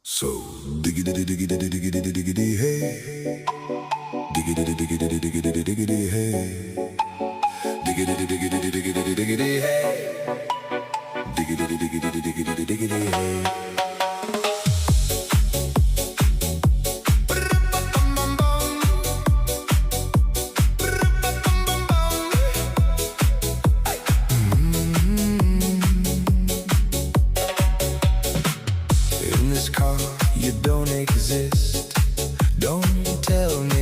So diggity diggity diggity diggity hey, diggity diggity diggity diggity hey, diggity diggity diggity diggity hey, diggity diggity diggity diggity hey. In this car, you don't exist. Don't tell me